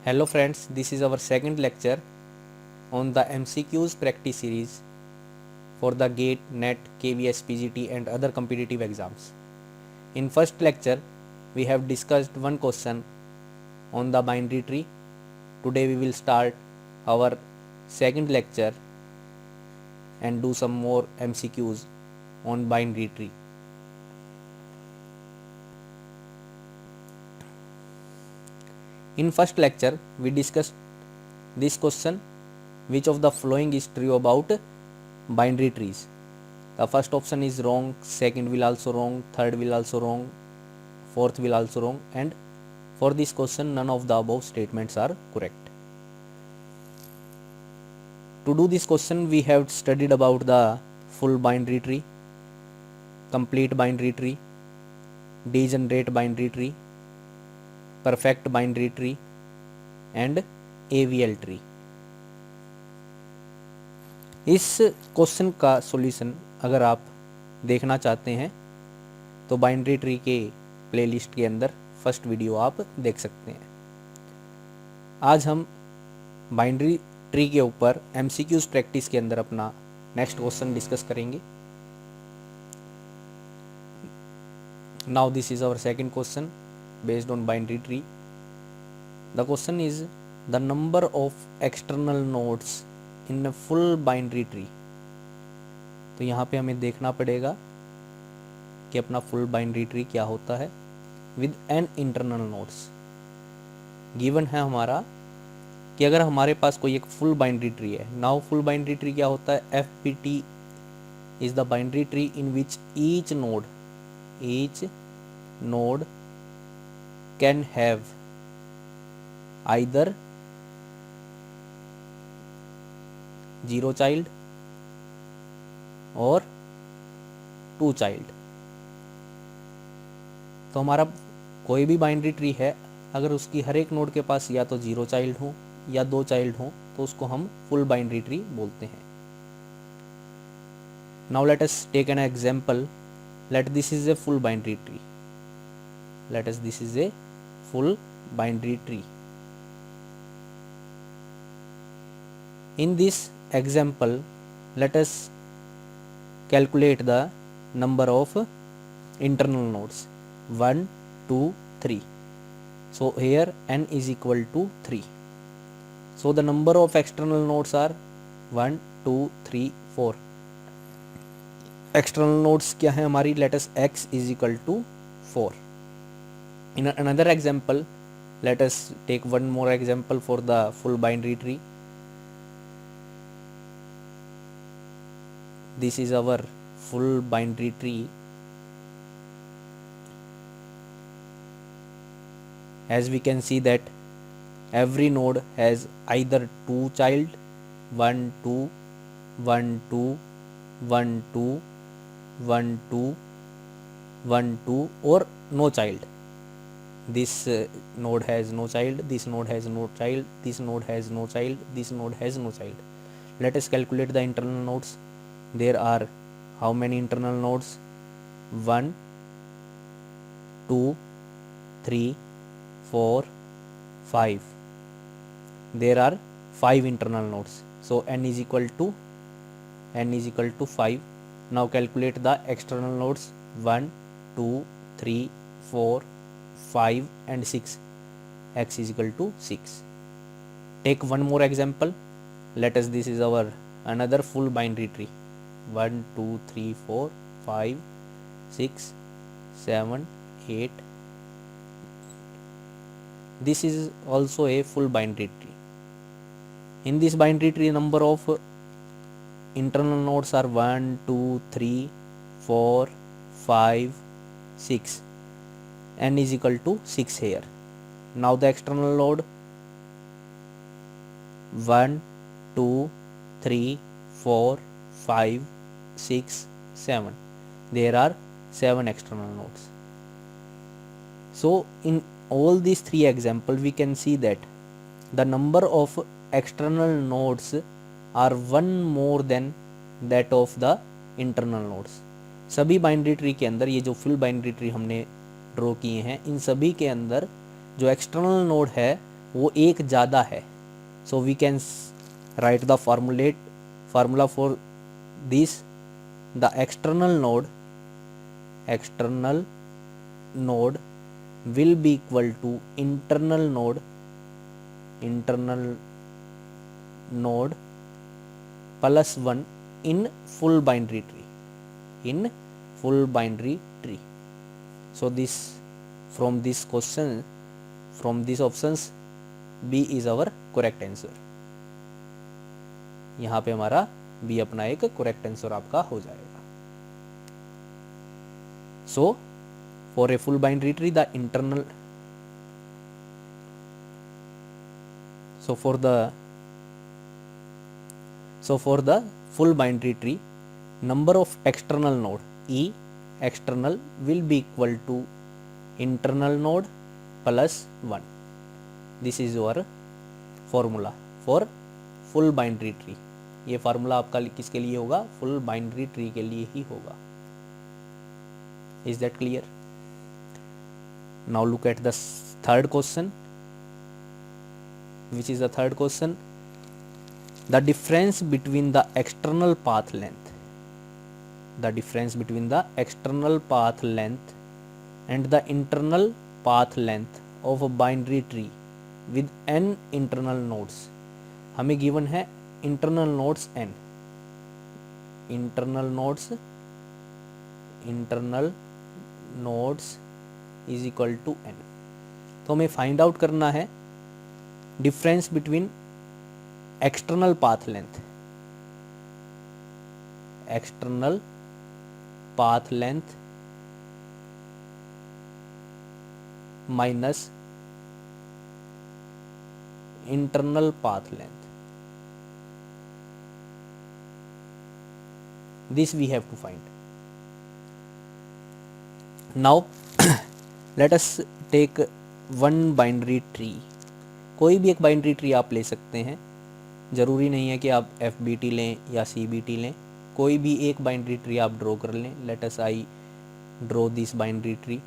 Hello friends, this is our second lecture on the MCQs practice series for the GATE, NET, KVS, PGT and other competitive exams. In first lecture, we have discussed one question on the binary tree. Today we will start our second lecture and do some more MCQs on binary tree. In first lecture, we discussed this question: which of the following is true about binary trees? The first option is wrong, second will also wrong, third will also wrong, fourth will also wrong, and for this question none of the above statements are correct. To do this question, we have studied about the full binary tree, complete binary tree, degenerate binary tree, perfect binary tree and AVL tree. इस question का solution अगर आप देखना चाहते हैं तो binary tree के playlist के अंदर फर्स्ट वीडियो आप देख सकते हैं। आज हम बाइनरी ट्री के ऊपर MCQs प्रैक्टिस के अंदर अपना नेक्स्ट क्वेश्चन डिस्कस करेंगे। Now this is our second question based on binary tree. The question is the number of external nodes in a full binary tree. तो यहाँ पे हमें देखना पड़ेगा कि अपना full binary tree क्या होता है with n internal nodes. Given है हमारा कि अगर हमारे पास कोई एक full binary tree है, now full binary tree क्या होता है? FBT is the binary tree in which each node can have either 0 child or 2 child. तो हमारा कोई भी बाइनरी ट्री है, अगर उसकी हर एक नोड के पास या तो 0 चाइल्ड हो या 2 चाइल्ड हो तो उसको हम फुल बाइनरी ट्री बोलते हैं। Now let us take an example. Let this is a full binary tree. This is a full binary tree. In this example, let us calculate the number of internal nodes. 1, 2, 3. So here n is equal to 3. So the number of external nodes are 1, 2, 3, 4. External nodes क्या है हमारी? Let us x is equal to 4. In another example, let us take one more example for the full binary tree. This is our full binary tree. As we can see that every node has either 2 child, 1 2 1 2 1 2 1 2 1 2 or no child. This node has no child, this node has no child, this node has no child, this node has no child. Let us calculate the internal nodes. There are how many internal nodes? 1 2 3 4 5. There are 5 internal nodes. So n is equal to 5. Now calculate the external nodes. 1 2 3 4 5 and 6. X is equal to 6. Take one more example. Let us, this is our another full binary tree. 1 2 3 4 5 6 7 8. This is also a full binary tree. In this binary tree, number of internal nodes are 1 2 3 4 5 6. n is equal to 6 here. Now the external node 1 2 3 4 5 6 7. There are 7 external nodes. So in all these 3 examples we can see that the number of external nodes are 1 more than that of the internal nodes. सभी binary tree के अंदर, ये जो full binary tree हमने draw किए हैं, इन सभी के अंदर जो एक्सटर्नल नोड है वो एक ज़्यादा है. So we can write the formula for this. The external node will be equal to internal node plus 1 in full binary tree. So this, from these options, B is our correct answer. यहाँ पे हमारा B अपना एक correct answer आपका हो जाएगा. So for a full binary tree, the internal, so for the full binary tree, number of external node, E external, will be equal to internal node plus 1. This is your formula for full binary tree. ये formula आपका किसके लिए होगा? Full binary tree के लिए ही होगा. Is that clear? Now look at the third question. Which is the third question? The difference between the external path length. The difference between the external path length and the internal path length of a binary tree with n internal nodes. हमें given है internal nodes n. Internal nodes is equal to n. तो हमें find out करना है difference between external path length minus internal path length. This we have to find. Now let us take one binary tree. कोई भी एक binary tree आप ले सकते हैं. ज़रूरी नहीं है कि आप FBT लें या CBT लें. कोई भी एक बाइनरी ट्री आप ड्रॉ कर लें. Let us I draw this binary tree.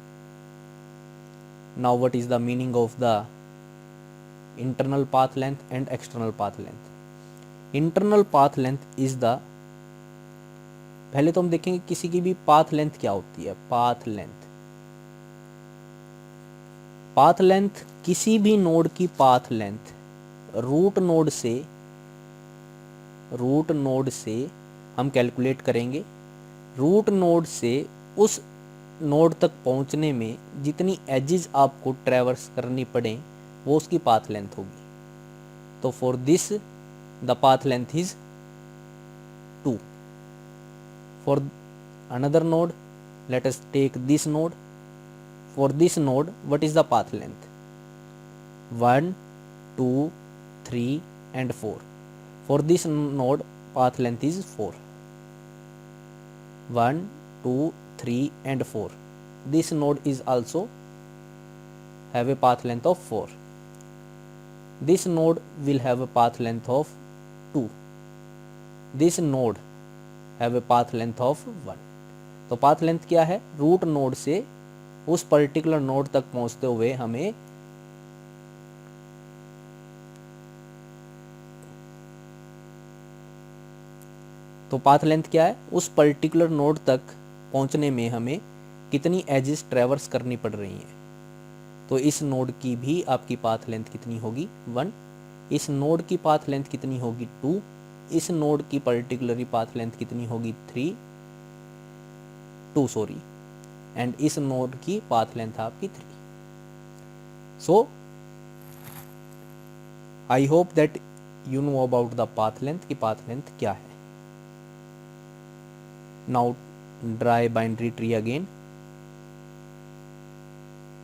Now what is the meaning of the internal path length and external path length? Internal path length is the, पहले तो हम देखेंगे किसी की भी पाथ लेंथ क्या होती है. पाथ लेंथ किसी भी नोड की पाथ लेंथ रूट नोड से हम कैलकुलेट करेंगे. रूट नोड से उस नोड तक पहुंचने में जितनी एजेस आपको ट्रैवर्स करनी पड़े वो उसकी पाथ लेंथ होगी. तो for this the path length is 2. For another node, let us take this node. For this node, what is the path length? 1, 2, 3 and 4. For this node, path length is 4. 1, 2, 3 and 4. This node is also have a path length of 4. This node will have a path length of 2. This node have a path length of 1. तो path length क्या है? Root node से उस particular node तक पहुंचते हुए हमें तो पाथ लेंथ क्या है? उस पर्टिकुलर नोड तक पहुंचने में हमें कितनी एजेस ट्रैवर्स करनी पड़ रही हैं. तो इस नोड की भी आपकी पाथ लेंथ कितनी होगी? 1. इस नोड की पाथ लेंथ कितनी होगी? 2. इस नोड की पर्टिकुलर पाथ लेंथ कितनी होगी? 2 एंड इस नोड की पाथ लेंथ आपकी 3. So I hope that you know about the path length की पाथ लेंथ क्या है. Now draw binary tree again.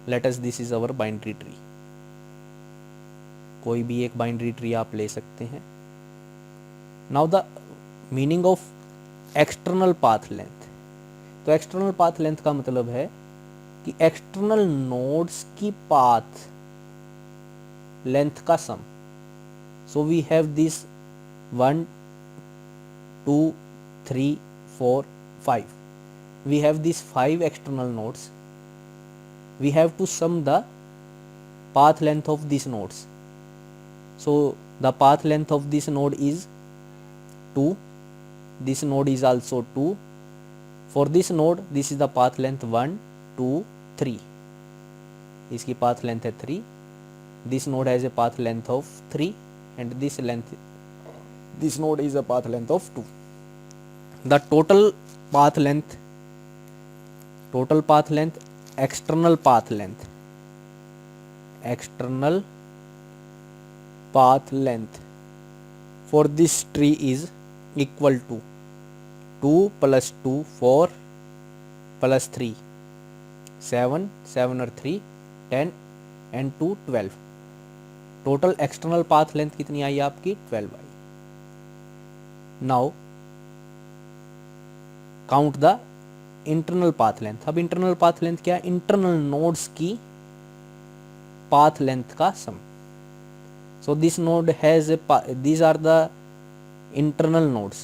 Let us this is our binary tree. कोई भी एक बाइनरी ट्री आप ले सकते हैं. Now the meaning of external path length. तो एक्सटर्नल पाथ लेंथ का मतलब है कि एक्सटर्नल नोड्स की पाथ लेंथ का sum. So we have this 1, 2, 3, 4, 5. We have these 5 external nodes. We have to sum the path length of these nodes. So the path length of this node is 2. This node is also 2. For this node, this is the path length 1, 2, 3. इसकी path length है 3. This node has a path length of 3 and this node is a path length of 2. The total path length, external path length for this tree is equal to 2 plus 2 4 plus 3 7 7 और 3 10 and 2 12. Total external path length कितनी आई आपकी 12 आई. Now count the internal path length. अब internal path length क्या है? Internal nodes की path length का sum. So this node has these are the internal nodes.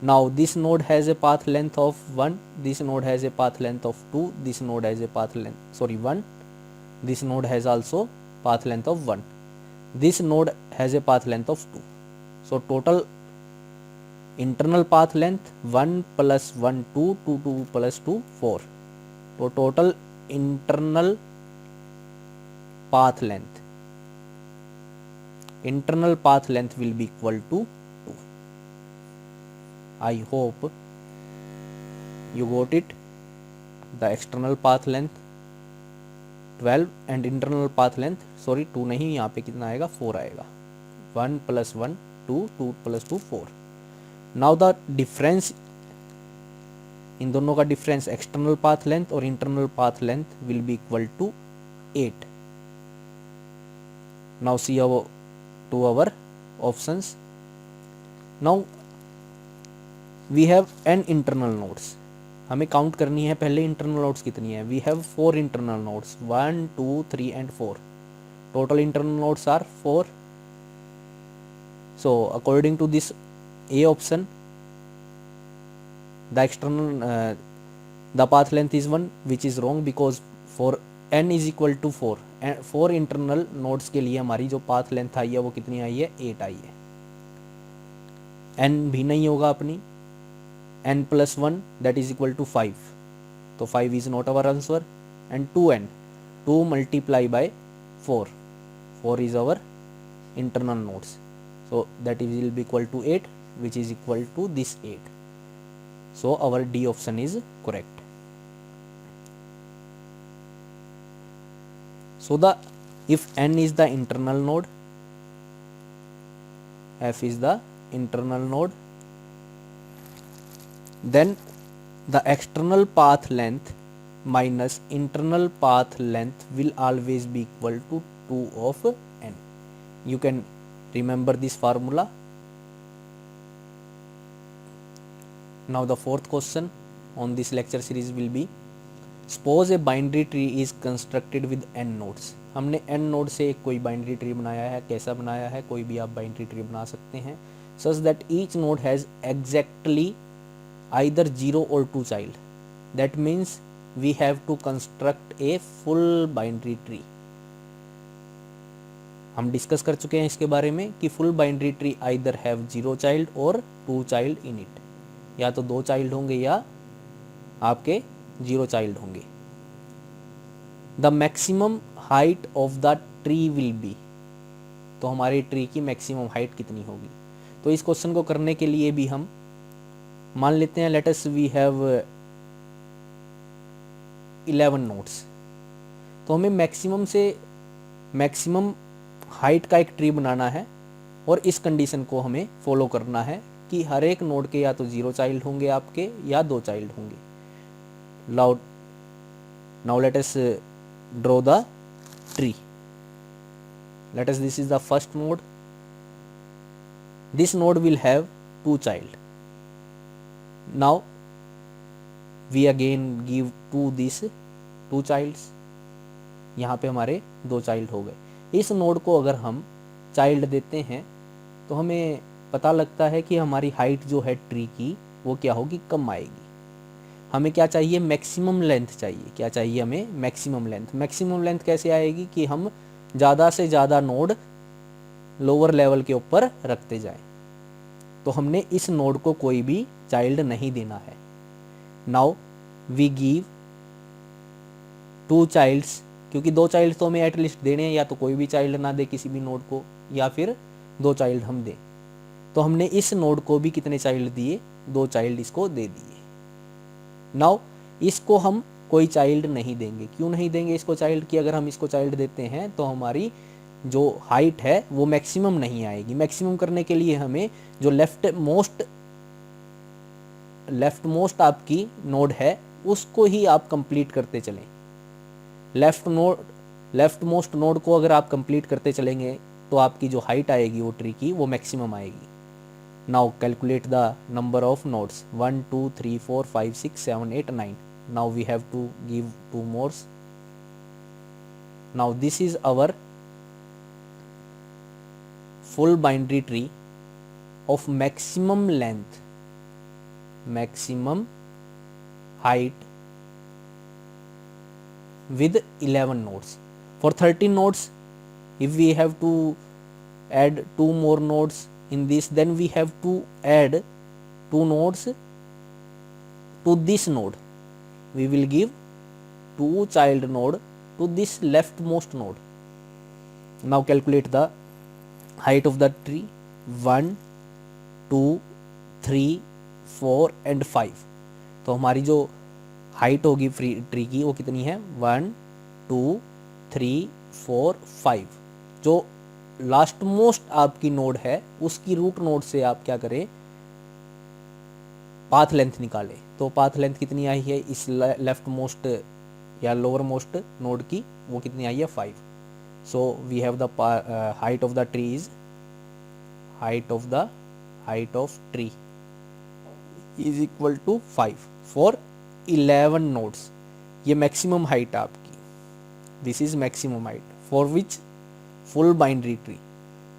Now this node has a path length of 1, this node has a path length of 2, this node has a path length 1, this node has also path length of 1, this node has a path length of 2. So total internal path length 1 plus 1 2, 2 2 plus 2 4. So total internal path length will be equal to 2. I hope you got it. The external path length 12 and internal path length 2 नहीं, यहाँ पे कितना आएगा 4 आएगा. 1 plus 1 2, 2 plus 2 4. Now the difference इन दोनों का difference external path length और internal path length will be equal to 8. Now see our options. Now we have n internal nodes. हमें काउंट करनी है पहले इंटरनल नोड्स कितनी है. We have 4 internal nodes 1 2 3 and 4. Total internal nodes are 4. So according to this A option, the path length is 1, which is wrong because for n is equal to 4 and 4 internal nodes के लिए हमारी जो path length आई है वो कितनी आई है 8 आई है. n भी नहीं होगा अपनी. n plus 1 that is equal to 5. तो 5 is not our answer. And 2n, 2 multiply by 4. 4 is our internal nodes. So that will be equal to 8, which is equal to this 8. So our D option is correct. So if n is the internal node, f is the internal node, then the external path length minus internal path length will always be equal to 2 of n. You can remember this formula. Now the fourth question on this lecture series will be, suppose a binary tree is constructed with n nodes. हमने n node से एक कोई binary tree बनाया है. कैसा बनाया है? कोई भी आप बाइनरी ट्री बना सकते हैं. such that each node has exactly either 0 or 2 child. That means we have to construct a full binary tree. हम डिस्कस कर चुके हैं इसके बारे में कि full binary tree either have 0 child और 2 चाइल्ड इन इट. या तो 2 चाइल्ड होंगे या आपके 0 चाइल्ड होंगे. The maximum height of the tree will be. तो हमारी ट्री की मैक्सिमम हाइट कितनी होगी? तो इस क्वेश्चन को करने के लिए भी हम मान लेते हैं, let us we have 11 nodes. तो हमें मैक्सिमम से मैक्सिमम हाइट का एक ट्री बनाना है और इस कंडीशन को हमें फॉलो करना है कि हर एक नोड के या तो 0 चाइल्ड होंगे आपके या 2 चाइल्ड होंगे. Now let us draw the tree. Let us, this is the first node. This node will have 2 child. Now we again give to this 2 childs. यहाँ पे हमारे 2 child हो गए. इस नोड को अगर हम child देते हैं तो हमें पता लगता है कि हमारी हाइट जो है ट्री की वो क्या होगी, कम आएगी. हमें क्या चाहिए, मैक्सिमम लेंथ चाहिए. क्या चाहिए हमें, मैक्सिमम लेंथ. मैक्सिमम लेंथ कैसे आएगी कि हम ज़्यादा से ज़्यादा नोड लोअर लेवल के ऊपर रखते जाएं। तो हमने इस नोड को कोई भी चाइल्ड नहीं देना है। नाउ वी गिव 2 चाइल्ड्स, क्योंकि 2 चाइल्ड तो हमें एटलीस्ट देने हैं, या तो कोई भी चाइल्ड ना दे किसी भी नोड को, या फिर 2 चाइल्ड हम दें। तो हमने इस नोड को भी कितने चाइल्ड दिए, 2 चाइल्ड इसको दे दिए। नाउ इसको हम कोई चाइल्ड नहीं देंगे। क्यों नहीं देंगे इसको चाइल्ड? कि अगर हम इसको चाइल्ड देते हैं तो हमारी जो हाइट है वो मैक्सिमम नहीं आएगी। मैक्सिमम करने के लिए हमें जो लेफ्ट मोस्ट आपकी नोड है उसको ही आप कंप्लीट करते चलें। लेफ्ट मोस्ट नोड को अगर आप कंप्लीट करते चलेंगे तो आपकी जो हाइट आएगी वो ट्री की वो मैक्सिमम आएगी। Now calculate the number of nodes 1 2 3 4 5 6 7 8 9. Now we have to give 2 more. Now this is our full binary tree of maximum length, maximum height with 11 nodes. For 13 nodes, if we have to add 2 more nodes in this, then we have to add 2 nodes to this node. We will give 2 child node to this leftmost node. Now calculate the height of the tree 1 2 3 4 and 5. तो हमारी जो height होगी tree की वो कितनी है 1 2 3 4 5। जो last most आपकी नोड है उसकी रूट नोड से आप क्या करें, पाथ लेंथ निकालें। तो पाथ लेंथ कितनी आई है इस लेफ्ट मोस्ट या लोअर मोस्ट नोड की, वो कितनी आई है 5। So we have the height of the tree is height of tree is equal to 5 for 11 nodes. ये मैक्सिमम हाइट आपकी, this is maximum height for which full binary tree.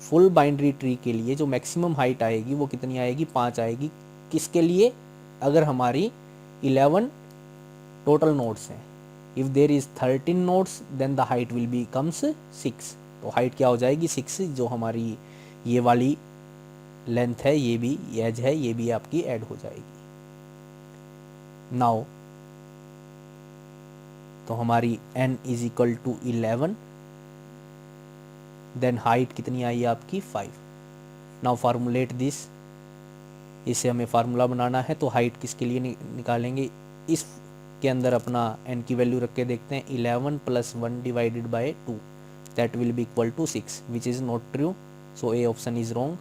Full binary tree के लिए जो maximum height आएगी वो कितनी आएगी 5 आएगी। किसके लिए? अगर हमारी 11 टोटल नोड्स हैं। If there is 13 nodes then the height will be comes 6। तो हाइट क्या हो जाएगी 6। जो हमारी ये वाली लेंथ है, ये भी एज है, ये भी आपकी ऐड हो जाएगी। नाउ तो हमारी n is equal to 11, then height कितनी आई आपकी 5। नाउ फार्मूलेट दिस, इसे हमें फार्मूला बनाना है। तो हाइट किसके लिए निकालेंगे, इस के अंदर अपना n की वैल्यू रख के देखते हैं। 11 + 1 divided by 2 that will be equal to 6 which is not true, so a option is wrong.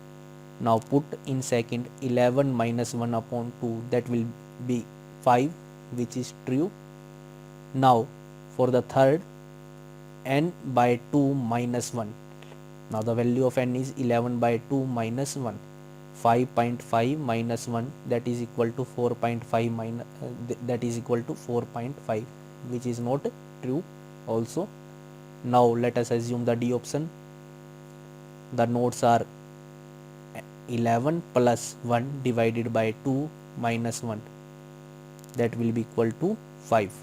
Now put in second 11 - 1 upon 2 that will be 5 which is true. Now for the third n by 2 minus 1. Now the value of n is 11 by 2 minus 1. 5.5 minus 1 that is equal to 4.5 that is equal to 4.5 which is not true also. Now let us assume the D option. The nodes are 11 plus 1 divided by 2 minus 1 that will be equal to 5.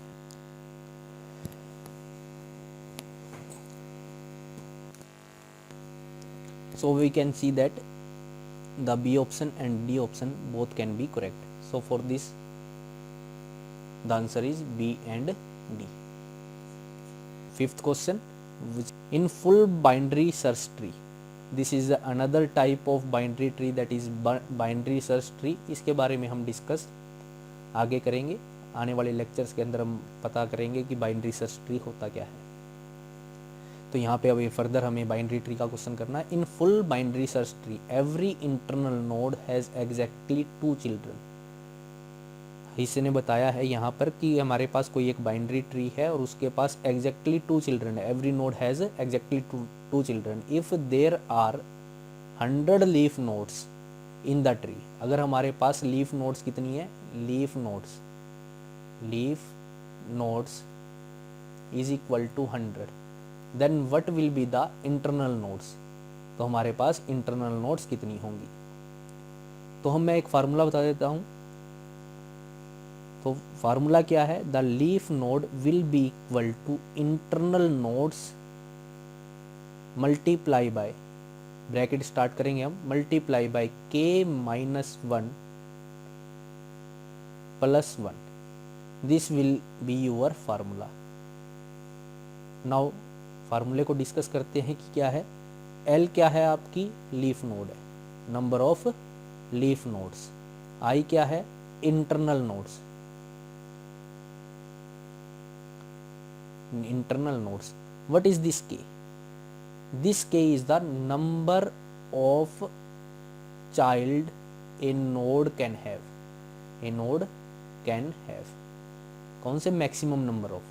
So we can see that the B option and D option both can be correct. So for this the answer is B and D. Fifth question, which in full binary search tree, this is another type of binary tree that is binary search tree. इसके बारे में हम discuss आगे करेंगे। आने वाले lectures के अंदर हम पता करेंगे कि बाइनरी सर्च ट्री होता क्या है। तो यहाँ पे अभी फर्दर हमें बाइनरी ट्री का क्वेश्चन करना है। In full binary search tree every internal node has exactly 2 children. हिस्से ने बताया है यहाँ पर कि हमारे पास कोई एक बाइनरी ट्री है और उसके पास एग्जैक्टली 2 चिल्ड्रन है। Every node has exactly 2 children if there are 100 leaf nodes in the tree. अगर हमारे पास लीफ नोड्स कितनी है, leaf nodes is equal to 100, then what will be the internal nodes. तो हमारे पास इंटरनल नोड्स कितनी होंगी। तो मैं एक फार्मूला बता देता हूँ। तो फार्मूला क्या है, the leaf node will be equal to internal nodes multiply by bracket start करेंगे हम, multiply by k minus 1 plus 1, this will be your formula. Now फार्मूले को डिस्कस करते हैं कि क्या है। L क्या है आपकी, लीफ नोड है, number of leaf nodes. I क्या है, internal nodes, internal nodes. What is this k? This k is the number of child a node can have. A node can have. कौन से maximum number of?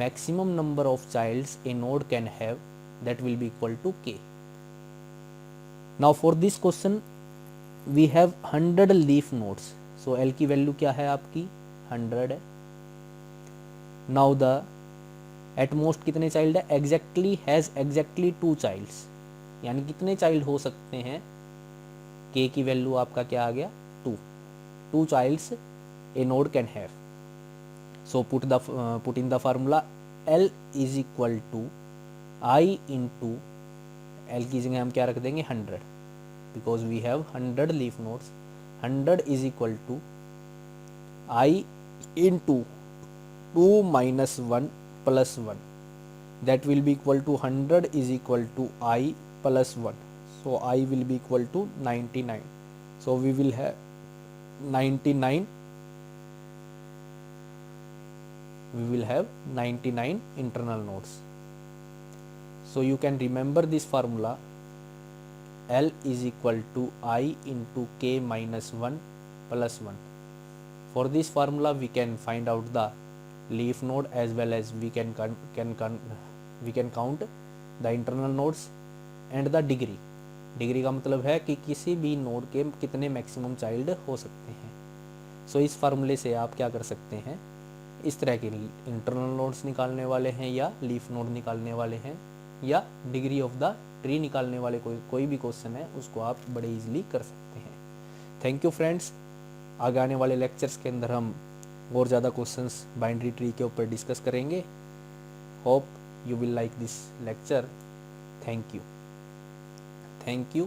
Maximum number of childs a node can have, that will be equal to k. Now for this question we have 100 leaf nodes. So L की value क्या है आपकी, 100 है। Now the at most कितने child है, exactly has exactly 2 child's, यानी कितने child हो सकते हैं, के की वैल्यू आपका क्या आ गया, 2 childs a node can have. So put in the formula L is equal to I into, L की जगह हम क्या रख देंगे 100, because we have 100 leaf nodes. 100 is equal to I into 2 minus 1 plus 1, that will be equal to 100 is equal to I plus 1, so I will be equal to 99. So we will have 99, we will have 99 internal nodes. So you can remember this formula, L is equal to I into k minus 1 plus 1. For this formula we can find out the leaf node as well as we can count the internal nodes and the degree. Degree का मतलब है कि किसी भी node के कितने maximum child हो सकते हैं। सो इस फार्मूले से आप क्या कर सकते हैं, इस तरह के इंटरनल नोड्स निकालने वाले हैं या लीफ नोड निकालने वाले हैं या डिग्री ऑफ द ट्री निकालने वाले कोई भी क्वेश्चन है उसको आप बड़े इजीली कर सकते हैं। Thank you friends. आगे आने वाले लेक्चर्स के अंदर हम और ज़्यादा क्वेश्चंस बाइनरी ट्री के ऊपर डिस्कस करेंगे। Hope you will like this lecture. Thank you.